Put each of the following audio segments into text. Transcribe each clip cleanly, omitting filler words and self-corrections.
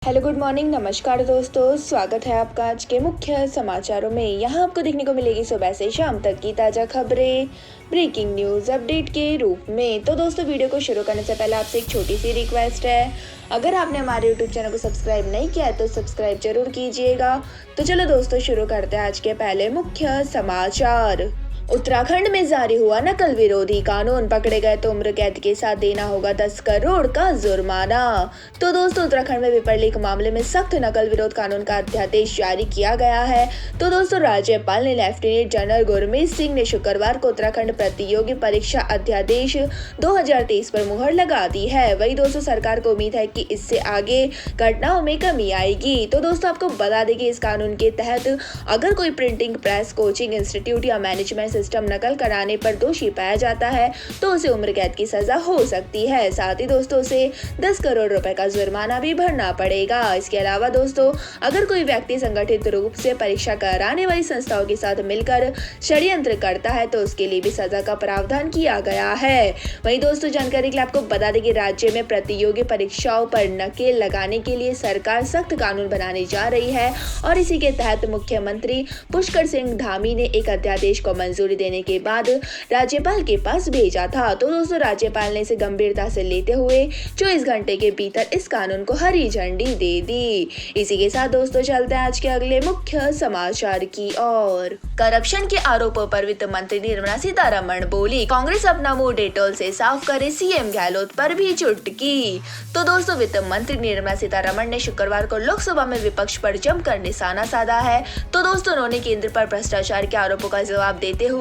Hello good morning नमस्कार दोस्तों, स्वागत है आपका आज के मुख्य समाचारों में। यहाँ आपको देखने को मिलेगी सुबह से शाम तक की ताज़ा खबरें, ब्रेकिंग न्यूज़ अपडेट के रूप में। तो दोस्तों वीडियो को शुरू करने से पहले आपसे एक छोटी सी रिक्वेस्ट है, अगर आपने हमारे यूट्यूब चैनल को सब्सक्राइब नहीं किया है तो सब्सक्राइब जरूर कीजिएगा। तो चलो दोस्तों शुरू करते हैं आज के पहले मुख्य समाचार। उत्तराखंड में जारी हुआ नकल विरोधी कानून, पकड़े गए तो उम्र कैद के साथ देना होगा 10 करोड़ का जुर्माना। तो दोस्तों उत्तराखंड में पेपर लीक मामले में सख्त नकल विरोध कानून का अध्यादेश जारी किया गया है। तो दोस्तों राज्यपाल ने लेफ्टिनेंट जनरल गुरमीत सिंह ने शुक्रवार को उत्तराखंड प्रतियोगी परीक्षा अध्यादेश 2023 पर मुहर लगा दी है। वही दोस्तों सरकार को उम्मीद है कि इससे आगे घटनाओं में कमी आएगी। तो दोस्तों आपको बता दें कि इस कानून के तहत अगर कोई प्रिंटिंग प्रेस, कोचिंग इंस्टीट्यूट या मैनेजमेंट सिस्टम नकल कराने पर दोषी पाया जाता है तो उसे उम्र कैद की सजा हो सकती है। साथ ही दोस्तों उसे 10 करोड़ रुपए का जुर्माना भी भरना पड़ेगा। इसके अलावा दोस्तों अगर कोई व्यक्ति संगठित रूप से परीक्षा कराने वाली संस्थाओं के साथ मिलकर षड्यंत्र करता है तो उसके लिए भी सजा का प्रावधान किया गया है। वहीं दोस्तों जानकारी के लिए आपको बता दें कि राज्य में प्रतियोगी परीक्षाओं पर नकेल लगाने के लिए सरकार सख्त कानून बनाने जा रही है और इसी के तहत मुख्यमंत्री पुष्कर सिंह धामी ने एक अध्यादेश को मंजूरी देने के बाद राज्यपाल के पास भेजा था। तो दोस्तों राज्यपाल ने इसे गंभीरता से लेते हुए 24 घंटे के भीतर इस कानून को हरी झंडी दे दी। इसी के साथ दोस्तों चलते हैं आज के अगले मुख्य समाचार की ओर। करप्शन के आरोपों पर वित्त मंत्री निर्मला सीतारमण बोली, कांग्रेस अपना मुंह डेटॉल से साफ करे, सीएम गहलोत पर भी चुटकी। तो दोस्तों वित्त मंत्री निर्मला सीतारमण ने शुक्रवार को लोकसभा में विपक्ष पर जमकर निशाना साधा है। तो दोस्तों उन्होंने केंद्र पर भ्रष्टाचार के आरोपों का जवाब देते हुए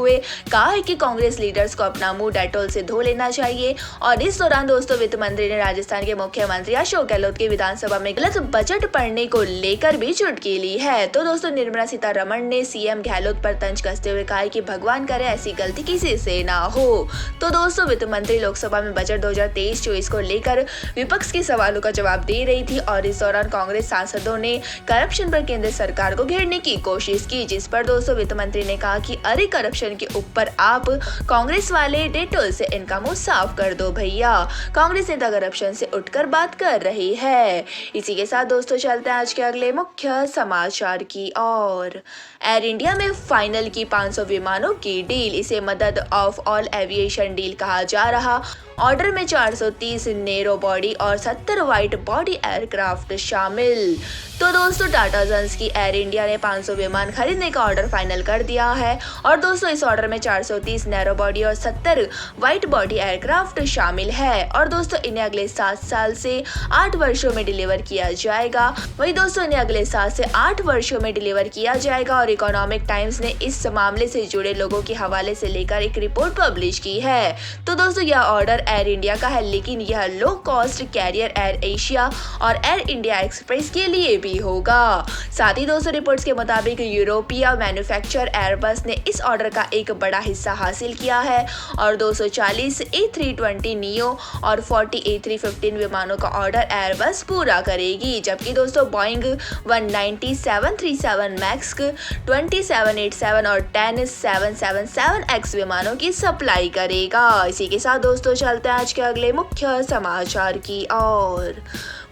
कहा है कि कांग्रेस लीडर्स को अपना मुंह डेटॉल से धो लेना चाहिए। और इस दौरान दोस्तों वित्त मंत्री ने राजस्थान के मुख्यमंत्री अशोक गहलोत के विधानसभा में गलत बजट पढ़ने को लेकर भी चुटकी ली है। तो दोस्तों निर्मला सीतारमण ने सीएम गहलोत पर तंज कसते हुए कहा कि भगवान करे ऐसी गलती किसी से ना हो। तो दोस्तों वित्त मंत्री लोकसभा में बजट 2023-24 को लेकर विपक्ष के सवालों का जवाब दे रही थी और इस दौरान कांग्रेस सांसदों ने करप्शन पर केंद्र सरकार को घेरने की कोशिश की, जिस पर दोस्तों वित्त मंत्री ने कहा कि अरे करप्शन के ऊपर आप कांग्रेस वाले डेटॉल से इनका मुंह साफ कर दो भैया, कांग्रेस नेता करप्शन से उठकर बात कर रही है। इसी के साथ दोस्तों चलते हैं आज के अगले मुख्य समाचार की ओर। एयर इंडिया में फाइनल की 500 विमानों की डील, इसे मदद ऑफ ऑल एविएशन डील कहा जा रहा। ऑर्डर में 430 नैरो बॉडी और 70 वाइड बॉडी एयरक्राफ्ट शामिल। तो दोस्तों टाटा सन्स की एयर इंडिया ने 500 विमान खरीदने का ऑर्डर फाइनल कर दिया है और दोस्तों इस ऑर्डर में 430 नैरो बॉडी और 70 वाइड बॉडी एयरक्राफ्ट शामिल है और दोस्तों इन्हें अगले 7 साल से 8 वर्षों में डिलीवर किया जाएगा। वही दोस्तों इन्हें अगले 7 से 8 वर्षों में डिलीवर किया जाएगा और इकोनॉमिक टाइम्स ने इस मामले से जुड़े लोगों के हवाले से लेकर एक रिपोर्ट पब्लिश की है। तो दोस्तों यह ऑर्डर एयर इंडिया का है, लेकिन यह low cost carrier AirAsia और एयर इंडिया एक्सप्रेस के लिए भी होगा। साथ ही दोस्तों रिपोर्ट्स के मुताबिक यूरोपीय मैन्युफैक्चरर एयरबस ने इस ऑर्डर का एक बड़ा हिस्सा हासिल किया है और 240 A320 नियो और 40 A315 विमानों का ऑर्डर एयरबस पूरा करेगी, जबकि दोस्तों बोइंग 190 737 मैक्स 2787 और 10 777X विमानों की सप्लाई करेगा। इसी के साथ दोस्तों चलते हैं आज के अगले मुख्य समाचार की ओर।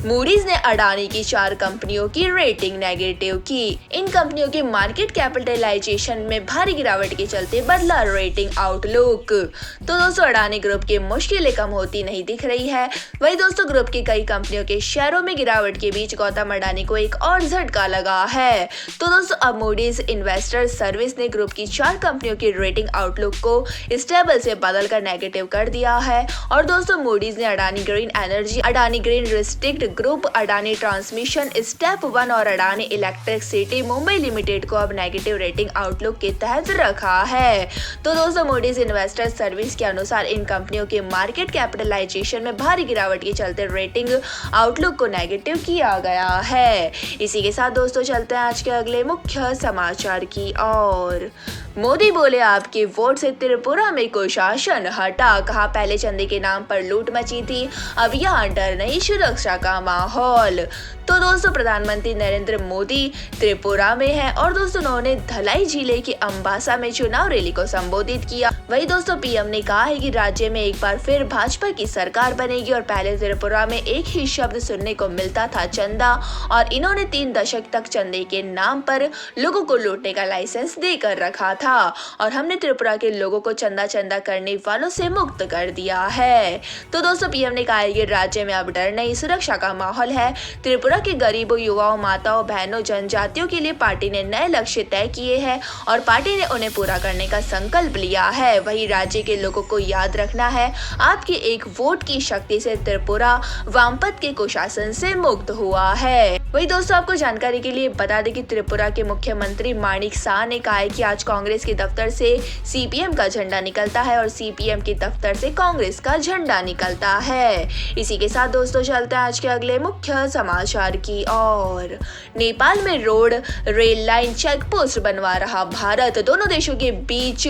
मूडीज ने अडानी की 4 कंपनियों की रेटिंग नेगेटिव की। इन कंपनियों की मार्केट कैपिटलाइजेशन में भारी गिरावट के चलते बदला रेटिंग आउटलुक। तो दोस्तों अडानी ग्रुप की मुश्किलें कम होती नहीं दिख रही है। वही दोस्तों ग्रुप की कई कंपनियों के शेयरों में गिरावट के बीच गौतम अडानी को एक और झटका लगा है। तो दोस्तों अब मूडीज इन्वेस्टर सर्विस ने ग्रुप की 4 कंपनियों की रेटिंग आउटलुक को स्टेबल से बदलकर नेगेटिव कर दिया है और दोस्तों मूडीज ने Adani green energy, Adani green restrict group, Adani transmission step 1 और अडानी इलेक्ट्रिसिटी मुंबई लिमिटेड को अब नेगेटिव रेटिंग आउटलुक के तहत रखा है। तो दोस्तों मूडीज इन्वेस्टर सर्विस के अनुसार इन कंपनियों के मार्केट कैपिटलाइजेशन में भारी गिरावट के चलते रेटिंग आउटलुक को नेगेटिव किया गया है। इसी के साथ दोस्तों चलते हैं आज के अगले मुख्य समाचार की ओर। मोदी बोले आपके वोट से त्रिपुरा में कुशासन हटा, कहा पहले चंदे के नाम पर लूट मची थी, अब यहाँ डर नहीं सुरक्षा का का माहौल। तो दोस्तों प्रधानमंत्री नरेंद्र मोदी त्रिपुरा में है और दोस्तों उन्होंने धलाई जिले के अम्बासा में चुनाव रैली को संबोधित किया। वही दोस्तों पीएम ने कहा है कि राज्य में एक बार फिर भाजपा की सरकार बनेगी और पहले त्रिपुरा में एक ही शब्द सुनने को मिलता था चंदा, और इन्होंने 3 दशक तक चंदे के नाम पर लोगों को लूटने का लाइसेंस देकर रखा था और हमने त्रिपुरा के लोगों को चंदा चंदा करने वालों से मुक्त कर दिया है। तो दोस्तों पीएम ने कहा है कि राज्य में अब डर नहीं, सुरक्षा का माहौल है। त्रिपुरा के गरीबों, युवाओं, माताओं, बहनों, जनजातियों के लिए पार्टी ने नए लक्ष्य तय किए हैं और पार्टी ने उन्हें पूरा करने का संकल्प लिया है। वही राज्य के लोगों को याद रखना है, आपके एक वोट की शक्ति से त्रिपुरा वामपंथ के कुशासन से मुक्त हुआ है। वही दोस्तों आपको जानकारी के लिए बता दें कि त्रिपुरा के मुख्यमंत्री माणिक साह ने कहा है कि आज कांग्रेस के दफ्तर से सीपीएम का झंडा निकलता है और सीपीएम के दफ्तर से कांग्रेस का झंडा निकलता है। इसी के साथ दोस्तों चलते हैं आज के अगले मुख्य समाचार की ओर। नेपाल में road, rail line, check post बनवा रहा भारत। दोनों देशों के बीच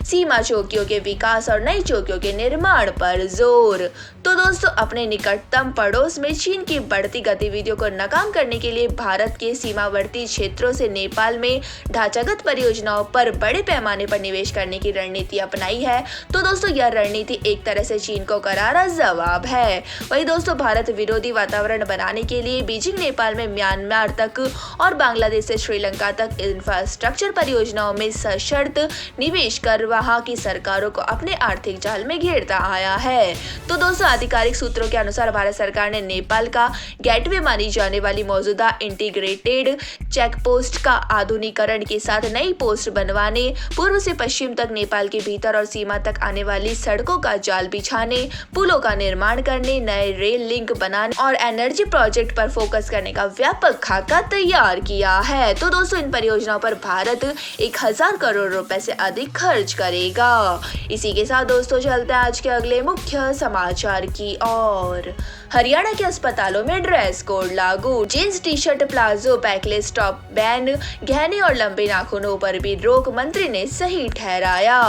सीमा चौकियों के विकास और नई चौकियों के निर्माण पर जोर। तो दोस्तों अपने निकटतम पड़ोस में चीन की बढ़ती गतिविधियों को नाकाम करने के लिए भारत के सीमावर्ती क्षेत्रों से नेपाल में ढांचागत परियोजनाओं पर बड़े पैमाने पर निवेश करने की रणनीति अपनाई है। तो दोस्तों यह रणनीति एक तरह से चीन को करारा जवाब है। वही दोस्तों भारत विरोधी वातावरण बनाने के लिए बीजिंग नेपाल में म्यांमार तक और बांग्लादेश से श्रीलंका तक इंफ्रास्ट्रक्चर परियोजनाओं में सशर्त निवेश कर वहां की सरकारों को अपने आर्थिक जाल में घेरता आया है। तो दोस्तों आधिकारिक सूत्रों के अनुसार भारत सरकार ने नेपाल का गेटवे मानी जाने वाली मौजूदा इंटीग्रेटेड चेक पोस्ट का आधुनिकीकरण के साथ नई पोस्ट बनवाने, पूर्व से पश्चिम तक नेपाल के भीतर और सीमा तक आने वाली सड़कों का जाल बिछाने, पुलों का निर्माण करने, नए रेल लिंक बनाने और एनर्जी प्रोजेक्ट पर फोकस करने का व्यापक खाका तैयार किया है। तो दोस्तों इन परियोजनाओं पर भारत 1000 करोड़ रुपए से अधिक खर्च करेगा। इसी के साथ दोस्तों चलते हैं आज के अगले मुख्य समाचार की ओर। हरियाणा के अस्पतालों में ड्रेस कोड लागू, jeans, T shirt, palazzo, backless top ban, गहने और लंबे नाखूनों पर भी रोक मंत्री ने सही ठहराया।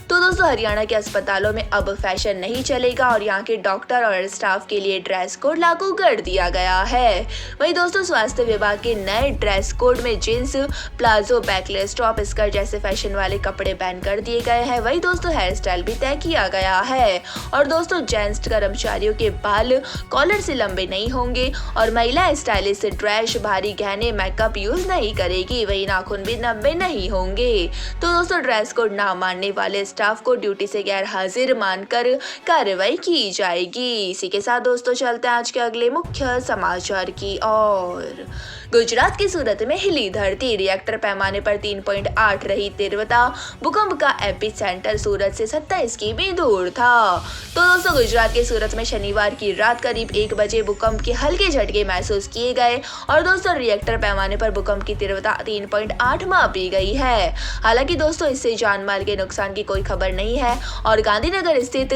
तो दोस्तों हरियाणा के अस्पतालों में अब फैशन नहीं चलेगा और यहाँ के डॉक्टर और स्टाफ के लिए ड्रेस कोड लागू कर दिया गया है। वही दोस्तों स्वास्थ्य विभाग के नए ड्रेस कोड में jeans, palazzo, backless top, skirt जैसे फैशन वाले कपड़े बैन कर दिए गए हैं। वही दोस्तों हेयर स्टाइल भी तय किया गया है और दोस्तों जेंट्स कर्मचारियों के बाल कॉलर से लंबे नहीं होंगे और महिला स्टाइलिश ड्रेस, भारी गहने, मेकअप यूज नहीं करेगी। वही नाखून भी लंबे नहीं होंगे। तो दोस्तों ड्रेस कोड ना मानने वाले स्टाफ को ड्यूटी से गैर हाजिर मानकर कार्रवाई की जाएगी। इसी के साथ दोस्तों चलते हैं आज के अगले मुख्य समाचार की ओर। गुजरात की सूरत में हिली धरती, रिएक्टर पैमाने पर 3.8 रही तीव्रता। भूकंप का एपिसेंटर सूरत से 27 किमी दूर था। तो दोस्तों गुजरात के सूरत में शनिवार की रात करीब 1 बजे भूकंप के हल्के झटके महसूस किए गए और दोस्तों रिएक्टर पैमाने पर भूकंप की तीव्रता 3.8 मापी गई है। हालांकि दोस्तों इससे जान माल के नुकसान की कोई खबर नहीं है और गांधीनगर स्थित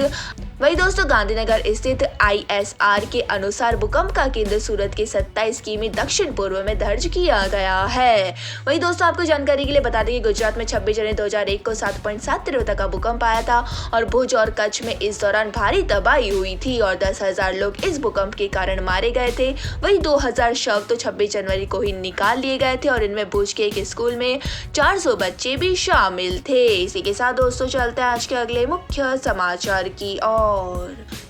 ISR के अनुसार भूकंप का केंद्र सूरत के 27 किमी दक्षिण पूर्व में दर्ज किया गया है। वही दोस्तों आपको जानकारी के लिए बता दें कि गुजरात में 26 जनवरी 2001 को 7.7 तीव्रता का भूकंप आया था और भुज और कच्छ में इस दौरान भारी तबाही हुई थी और 10,000 लोग इस भूकंप के कारण मारे गए थे। वही 2000 शव तो 26 जनवरी को ही निकाल लिए गए थे और इनमें भुज के एक स्कूल में 400 बच्चे भी शामिल थे। इसी के साथ दोस्तों चलते हैं आज के अगले मुख्य समाचार की ओर।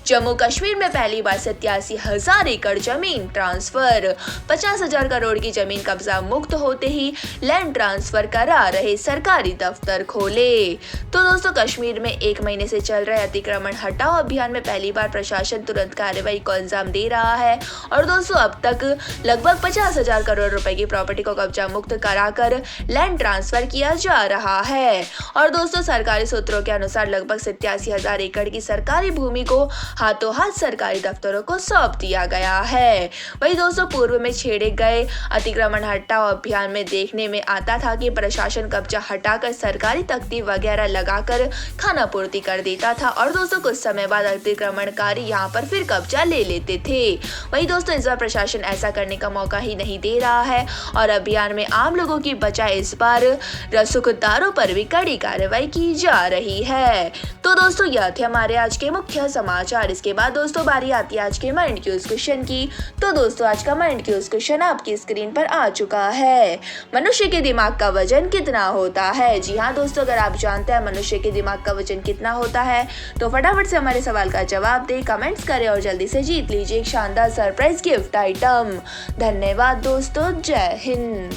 जम्मू कश्मीर में पहली बार 87,000 एकड़ जमीन ट्रांसफर, 50,000 करोड़ की जमीन कब्जा मुक्त होते ही लैंड ट्रांसफर करा रहे सरकारी दफ्तर खोले। तो दोस्तों कश्मीर में 1 महीने से चल रहे अतिक्रमण हटाओ अभियान में पहली बार प्रशासन तुरंत कार्रवाई को अंजाम दे रहा है और दोस्तों अब तक लगभग 50,000 करोड़ रुपए की प्रॉपर्टी को कब्जा मुक्त कराकर लैंड ट्रांसफर किया जा रहा है। और दोस्तों सरकारी सूत्रों के अनुसार लगभग 87,000 एकड़ की सरकारी भूमि को हाथों हाथ सरकारी दफ्तरों को सौंप दिया गया है। वही दोस्तों पूर्व में छेड़े गए अतिक्रमण हटाओ अभियान में देखने में आता था कि प्रशासन कब्जा हटाकर सरकारी तख्ती वगैरह लगाकर खाना पूर्ति कर देता था और दोस्तों कुछ समय बाद अतिक्रमणकारी यहाँ पर फिर कब्जा ले लेते थे। वही दोस्तों इस बार प्रशासन ऐसा करने का मौका ही नहीं दे रहा है और अभियान में आम लोगों की बजाय इस बार रसूखदारों पर भी कड़ी कार्रवाई की जा रही है। तो दोस्तों यह थे हमारे आज के मुख्य समाचार। इसके बाद दोस्तों बारी आती है आज के माइंड क्यूज क्वेश्चन की। तो दोस्तों आज का माइंड क्यूज क्वेश्चन आपकी स्क्रीन पर आ चुका है। मनुष्य के दिमाग का वजन कितना होता है? जी हाँ दोस्तों, अगर आप जानते हैं मनुष्य के दिमाग का वजन कितना होता है तो फटाफट से हमारे सवाल का जवाब दें, कमेंट्स करें और जल्दी से जीत लीजिए एक शानदार सरप्राइज गिफ्ट आइटम। धन्यवाद दोस्तों, जय हिंद।